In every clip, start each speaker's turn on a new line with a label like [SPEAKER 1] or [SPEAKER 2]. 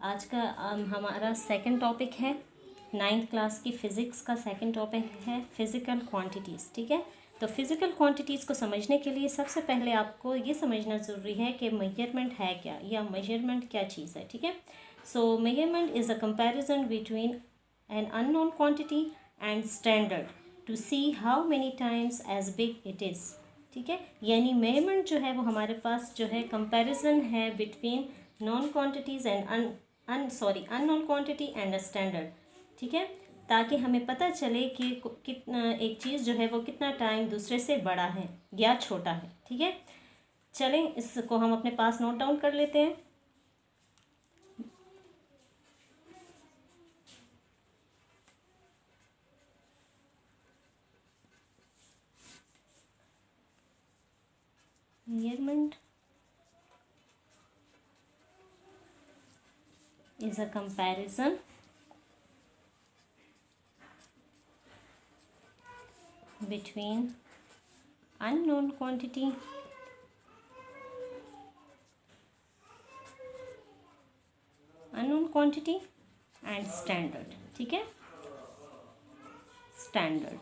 [SPEAKER 1] आज का हमारा सेकंड टॉपिक है 9th क्लास की फ़िज़िक्स का सेकंड टॉपिक है फ़िज़िकल क्वांटिटीज़। ठीक है, तो फ़िज़िकल क्वांटिटीज़ को समझने के लिए सबसे पहले आपको ये समझना ज़रूरी है कि मेजरमेंट है क्या या मेजरमेंट क्या चीज़ है। ठीक है, so measurement is a comparison between an unknown quantity and standard to see how many times as big it is. ठीक है, यानी मेजरमेंट जो है वो हमारे पास जो है कंपैरिजन है between non quantities and unknown quantity and a standard. ठीक है, ताकि हमें पता चले कि कितना एक चीज़ जो है वो कितना टाइम दूसरे से बड़ा है या छोटा है। ठीक है, चलें इसको हम अपने पास नोट डाउन कर लेते हैं। Measurement is a comparison between unknown quantity and standard। ठीक है, standard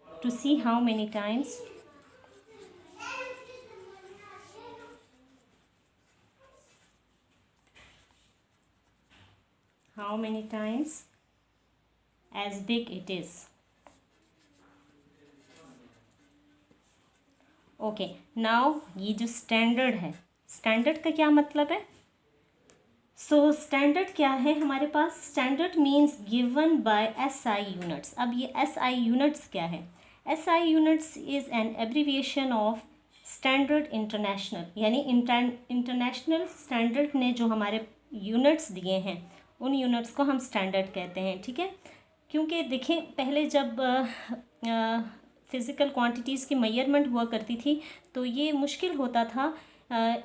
[SPEAKER 1] to see how many times as big it is। Okay, now ये जो स्टैंडर्ड है, स्टैंडर्ड का क्या मतलब है? सो स्टैंडर्ड क्या है हमारे पास? Standard means given by SI units. अब ये SI यूनिट्स क्या है? SI units is an abbreviation of standard international, यानी इंटरनेशनल स्टैंडर्ड ने जो हमारे यूनिट्स दिए हैं उन यूनिट्स को हम स्टैंडर्ड कहते हैं। ठीक है, क्योंकि देखें पहले जब फ़िज़िकल क्वांटिटीज़ की मेजरमेंट हुआ करती थी तो ये मुश्किल होता था।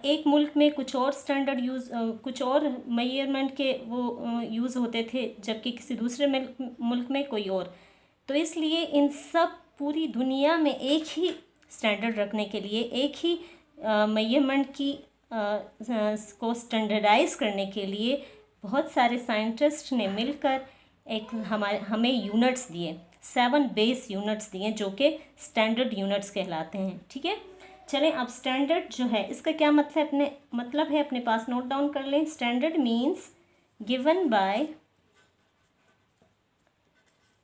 [SPEAKER 1] एक मुल्क में कुछ और स्टैंडर्ड यूज़ कुछ और मेजरमेंट के वो यूज़ होते थे, जबकि किसी दूसरे मुल्क में कोई और। तो इसलिए इन सब पूरी दुनिया में एक ही स्टैंडर्ड रखने के लिए, एक ही मेजरमेंट की को स्टैंडर्डाइज करने के लिए बहुत सारे साइंटिस्ट ने मिलकर एक हमें यूनिट्स दिए, 7 बेस यूनिट्स दिए जो कि स्टैंडर्ड यूनिट्स कहलाते हैं। ठीक है, चलें अब स्टैंडर्ड जो है इसका क्या मतलब है अपने पास नोट डाउन कर लें। Standard means given by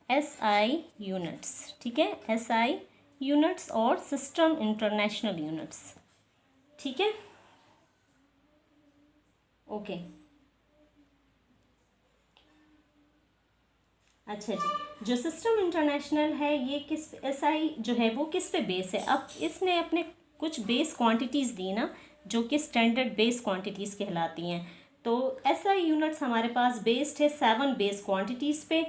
[SPEAKER 1] SI units. ठीक है, SI यूनिट्स और सिस्टम इंटरनेशनल यूनिट्स। ठीक है, ओके। अच्छा जी, जो सिस्टम इंटरनेशनल है ये किस SI जो है वो किस पे बेस है? अब इसने अपने कुछ बेस क्वांटिटीज़ दी ना, जो कि स्टैंडर्ड बेस क्वांटिटीज़ कहलाती हैं। तो SI यूनिट्स हमारे पास बेस्ड है 7 बेस क्वांटिटीज़ पे,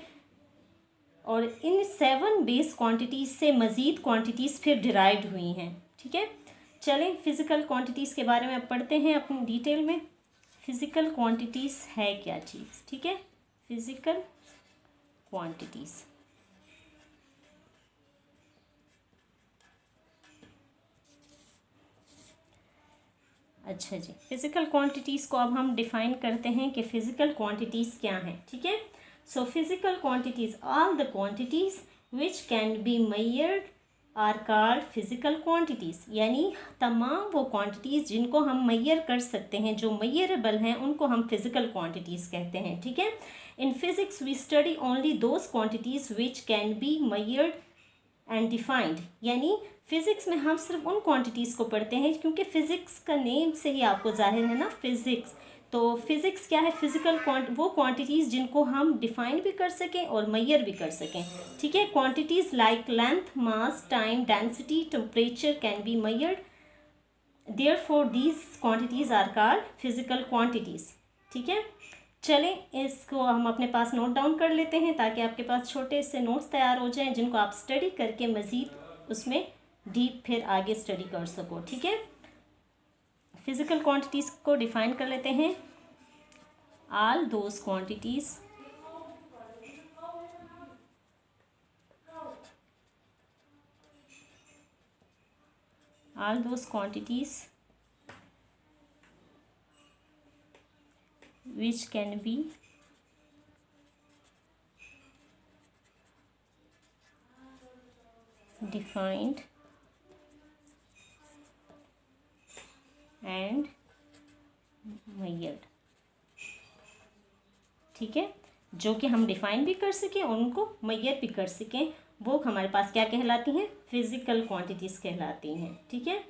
[SPEAKER 1] और इन 7 बेस क्वांटिटीज़ से मज़ीद क्वांटिटीज़ फिर डिराइव्ड हुई हैं। ठीक है, चलें फ़िज़िकल क्वांटिटीज़ के बारे में अब पढ़ते हैं अपनी डिटेल में। फ़िज़िकल क्वांटिटीज़ है क्या चीज़? ठीक है, फ़िज़िकल क्वांटिटीज़। अच्छा जी, फ़िज़िकल क्वांटिटीज़ को अब हम डिफ़ाइन करते हैं कि फ़िज़िकल क्वांटिटीज़ क्या हैं। ठीक है, so physical quantities, all the quantities which can be measured are called physical quantities, यानी तमाम वो क्वांटिटीज़ जिनको हम मेजर कर सकते हैं, जो मेजरेबल हैं, उनको हम फ़िज़िकल क्वांटिटीज़ कहते हैं। ठीक है, in physics we study only those quantities which can be measured and defined, यानी फ़िज़िक्स में हम सिर्फ उन क्वांटिटीज़ को पढ़ते हैं, क्योंकि फ़िज़िक्स का नेम से ही आपको जाहिर है ना फ़िज़िक्स। तो फ़िज़िक्स क्या है? फ़िज़िकल वो क्वांटिटीज़ जिनको हम डिफ़ाइन भी कर सकें और मेजर भी कर सकें। ठीक है, quantities like length, mass, time, density, temperature can be measured, therefore these quantities are called physical quantities. ठीक है, चलें इसको हम अपने पास नोट डाउन कर लेते हैं ताकि आपके पास छोटे से नोट्स तैयार हो जाएं, जिनको आप स्टडी करके मज़ीद उसमें डीप फिर आगे स्टडी कर सको। ठीक है, फ़िज़िकल क्वांटिटीज़ को डिफ़ाइन कर लेते हैं। All those quantities which can be defined and measured। ठीक है, जो कि हम डिफाइन भी कर सकें और उनको मेजर भी कर सकें, वो हमारे पास क्या कहलाती हैं, फिजिकल क्वांटिटीज़ कहलाती हैं। ठीक है,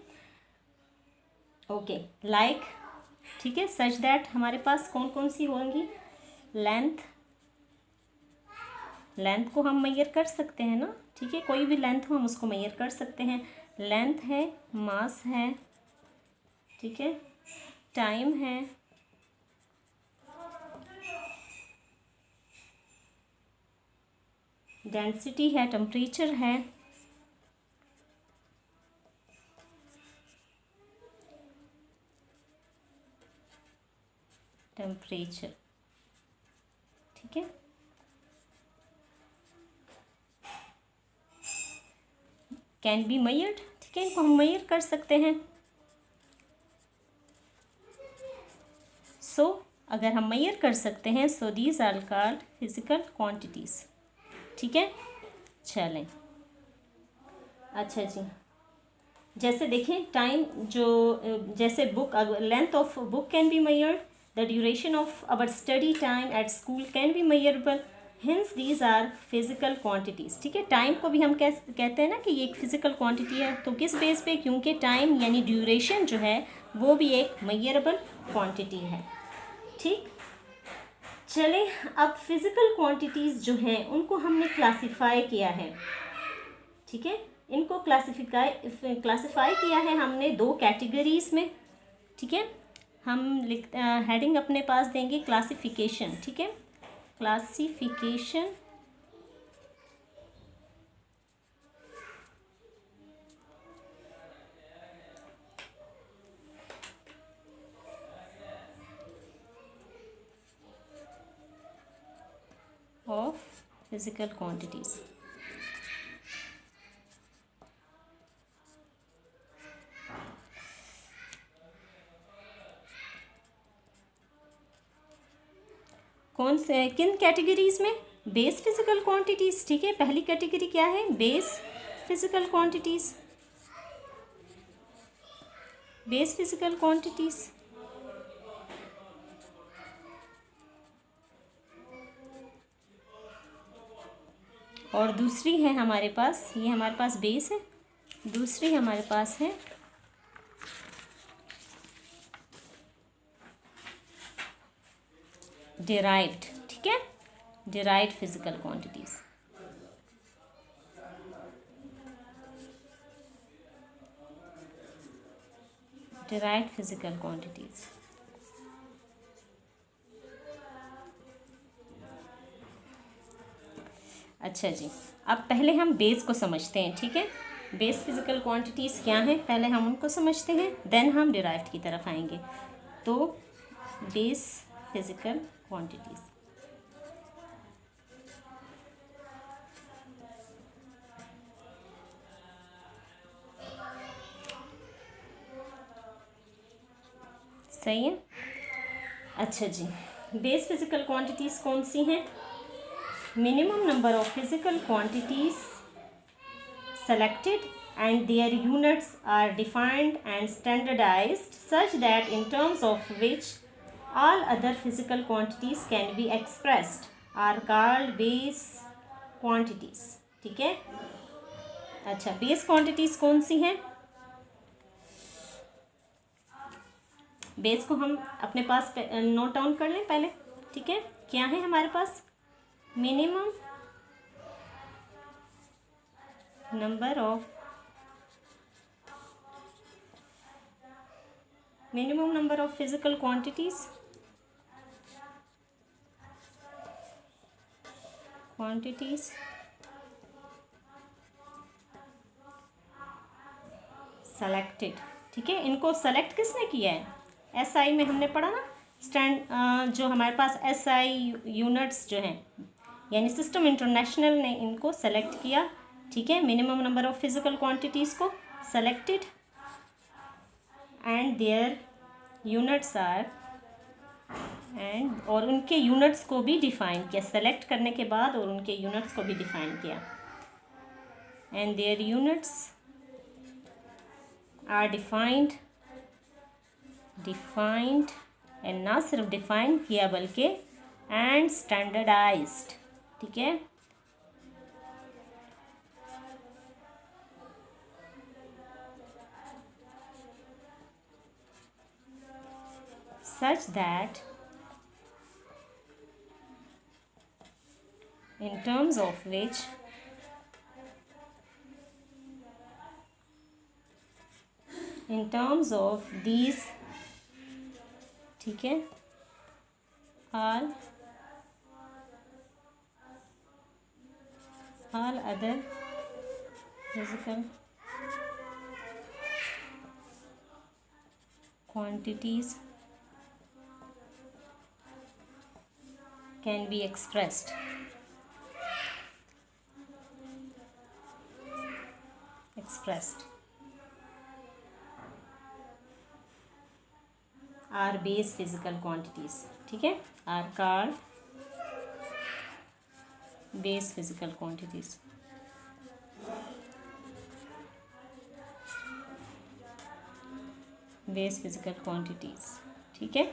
[SPEAKER 1] ओके, लाइक, ठीक है, सच दैट हमारे पास कौन कौन सी होंगी, लेंथ को हम मेजर कर सकते हैं ना। ठीक है, कोई भी लेंथ हो हम उसको मेजर कर सकते हैं। लेंथ है, मास है, ठीक है, टाइम है, डेंसिटी है, टेम्परेचर है, ठीक है, कैन बी मेजर्ड। ठीक है, इनको हम मेजर कर सकते हैं। सो अगर हम मेजर कर सकते हैं, so these are called physical quantities. ठीक है, चलें, अच्छा जी, जैसे देखें टाइम, जो जैसे book, length of book can be measured, the duration of our study time at school can be measurable, hence these are physical quantities. ठीक है, टाइम को भी हम कहते हैं ना कि ये एक फिजिकल क्वांटिटी है। तो किस बेस पे, क्योंकि टाइम यानी ड्यूरेशन जो है वो भी एक मेजरेबल क्वांटिटी है। ठीक, चले, अब फिजिकल क्वांटिटीज़ जो हैं उनको हमने क्लासिफाई किया है। ठीक है, इनको क्लासिफाई किया है हमने दो कैटेगरीज में। ठीक है, हम हेडिंग अपने पास देंगे क्लासिफिकेशन। ठीक है, क्लासिफिकेशन ऑफ फिजिकल क्वांटिटीज़। कौन से, किन कैटेगरीज में, बेस फिजिकल क्वांटिटीज़। ठीक है, पहली कैटेगरी क्या है, base physical quantities, base physical quantities. और दूसरी है हमारे पास, ये हमारे पास बेस है, दूसरी हमारे पास है डिराइव्ड। ठीक है, derived physical quantities. Derived physical quantities. अच्छा जी, अब पहले हम बेस को समझते हैं। ठीक है, बेस फिजिकल क्वांटिटीज़ क्या हैं, पहले हम उनको समझते हैं, देन हम डिराइव्ड की तरफ आएंगे। तो बेस फिजिकल क्वांटिटीज़, सही है। अच्छा जी, बेस फिजिकल क्वांटिटीज़ कौन सी हैं, minimum number of physical quantities selected and their units are defined and standardized such that in terms of which all other physical quantities can be expressed are called base quantities। ठीक है, अच्छा, base quantities कौन सी हैं, base को हम अपने पास note down कर लें पहले। ठीक है, क्या है हमारे पास, minimum number of physical quantities selected. ठीक है, इनको सेलेक्ट किसने किया है, एसआई में हमने पढ़ा ना, जो हमारे पास एसआई यूनिट्स जो हैं यानी सिस्टम इंटरनेशनल ने इनको सेलेक्ट किया। ठीक है, minimum number of physical quantities को selected and their units are and और उनके यूनिट्स को भी डिफ़ाइन किया, सेलेक्ट करने के बाद और उनके यूनिट्स को भी डिफ़ाइन किया। And their units are defined and ना सिर्फ डिफाइन किया बल्कि एंड स्टैंडर्डाइज्ड, ठीक है। such that in terms of which these, ठीक है, all other physical quantities can be expressed are base physical quantities, ठीक है, are called base physical quantities। Base physical quantities, ठीक है।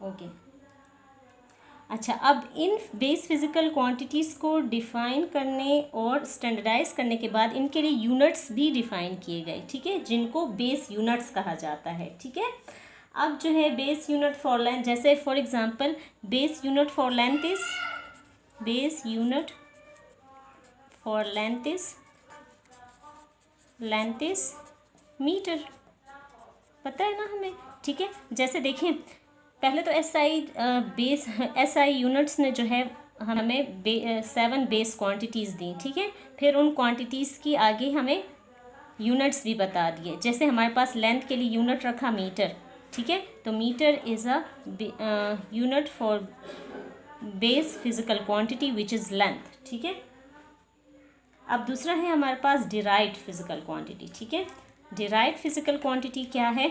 [SPEAKER 1] ओके, अच्छा, अब इन बेस फिजिकल क्वांटिटीज़ को डिफ़ाइन करने और स्टैंडर्डाइज करने के बाद इनके लिए यूनिट्स भी डिफ़ाइन किए गए, ठीक है, जिनको बेस यूनिट्स कहा जाता है, ठीक है। अब जो है बेस यूनिट फॉर लेंथ, जैसे for example base unit for length is meter, पता है ना हमें, ठीक है। जैसे देखें, पहले तो एसआई यूनिट्स ने जो है हमें 7 बेस क्वांटिटीज़ दी, ठीक है। फिर उन क्वांटिटीज़ की आगे हमें यूनिट्स भी बता दिए। जैसे हमारे पास लेंथ के लिए यूनिट रखा मीटर, ठीक है, तो meter is a unit for base physical quantity which is length, ठीक है। अब दूसरा है हमारे पास डिराइव्ड फिजिकल क्वांटिटी, ठीक है। डिराइव्ड फिजिकल क्वांटिटी क्या है?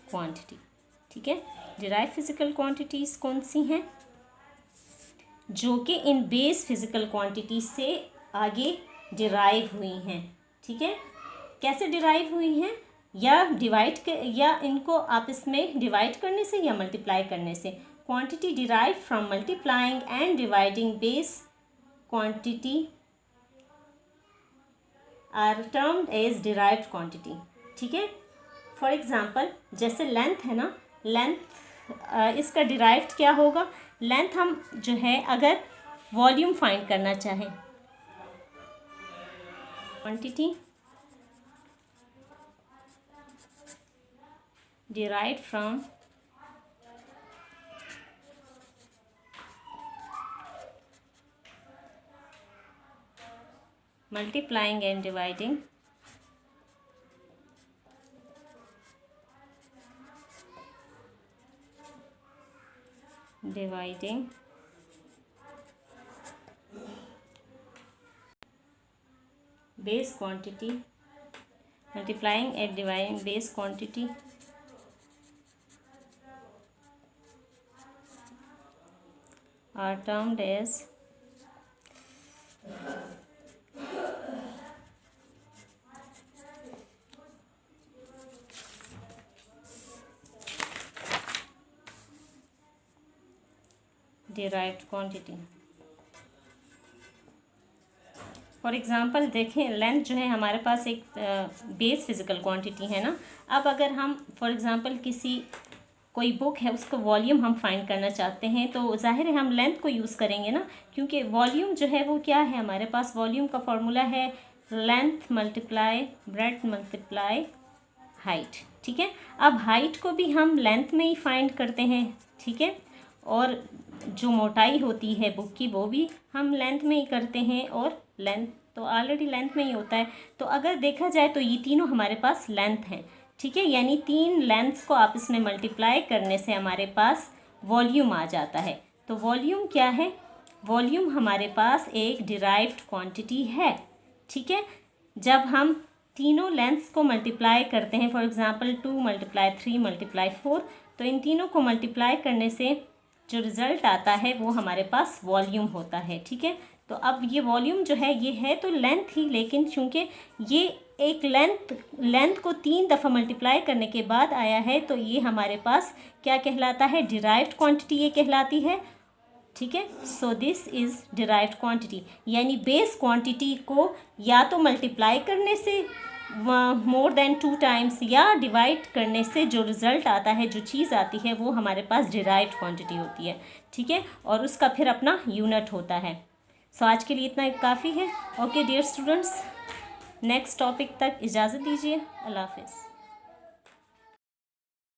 [SPEAKER 1] क्वांटिटी, ठीक है। डिराइव्ड फिजिकल क्वांटिटीज़ कौन सी हैं? जो कि इन बेस फिजिकल क्वांटिटी से आगे डिराइव हुई हैं, ठीक है। कैसे डिराइव हुई हैं? या इनको आपस में डिवाइड करने से या मल्टीप्लाई करने से। Quantity derive from multiplying and dividing base quantity are termed as derived quantity, ठीक है। फॉर एग्जांपल, जैसे लेंथ है ना, लेंथ इसका डिराइव्ड क्या होगा? लेंथ हम जो है अगर वॉल्यूम फाइंड करना चाहें, quantity derived from multiplying and dividing base quantity, multiplying and dividing base quantity are termed as derived quantity। For example देखें, लेंथ जो है हमारे पास एक बेस फिज़िकल क्वांटिटी है ना। अब अगर हम फॉर एग्ज़ाम्पल कोई बुक है, उसका वॉल्यूम हम फाइंड करना चाहते हैं, तो ज़ाहिर है हम लेंथ को यूज़ करेंगे ना, क्योंकि वॉल्यूम जो है वो क्या है हमारे पास? वॉल्यूम का फॉर्मूला है length multiply breadth multiply height, ठीक है। अब हाइट को भी हम लेंथ में ही फाइंड करते हैं, ठीक है, और जो मोटाई होती है बुक की वो भी हम लेंथ में ही करते हैं, और लेंथ तो ऑलरेडी लेंथ में ही होता है। तो अगर देखा जाए तो ये तीनों हमारे पास लेंथ हैं, ठीक है, यानी 3 लेंथ्स को आपस में मल्टीप्लाई करने से हमारे पास वॉल्यूम आ जाता है। तो वॉल्यूम क्या है? वॉल्यूम हमारे पास एक डिराइव्ड क्वांटिटी है। ठीक है, जब हम तीनों लेंथ्स को मल्टीप्लाई करते हैं, फॉर एग्जांपल 2 × 3 × 4, तो इन तीनों को मल्टीप्लाई करने से जो रिज़ल्ट आता है वो हमारे पास वॉल्यूम होता है। ठीक है, तो अब ये वॉल्यूम जो है ये है तो लेंथ ही, लेकिन चूँकि ये एक लेंथ को 3 दफ़ा मल्टीप्लाई करने के बाद आया है तो ये हमारे पास क्या कहलाता है? डिराइव्ड क्वांटिटी ये कहलाती है। ठीक है, so this is derived quantity, यानी बेस क्वांटिटी को या तो मल्टीप्लाई करने से मोर देन 2 टाइम्स या डिवाइड करने से जो रिज़ल्ट आता है, जो चीज़ आती है, वो हमारे पास डिराइव्ड क्वांटिटी होती है। ठीक है, और उसका फिर अपना यूनिट होता है। सो आज के लिए इतना काफ़ी है। Okay dear students, next topic तक इजाज़त दीजिए। अल्लाह हाफ़िज़।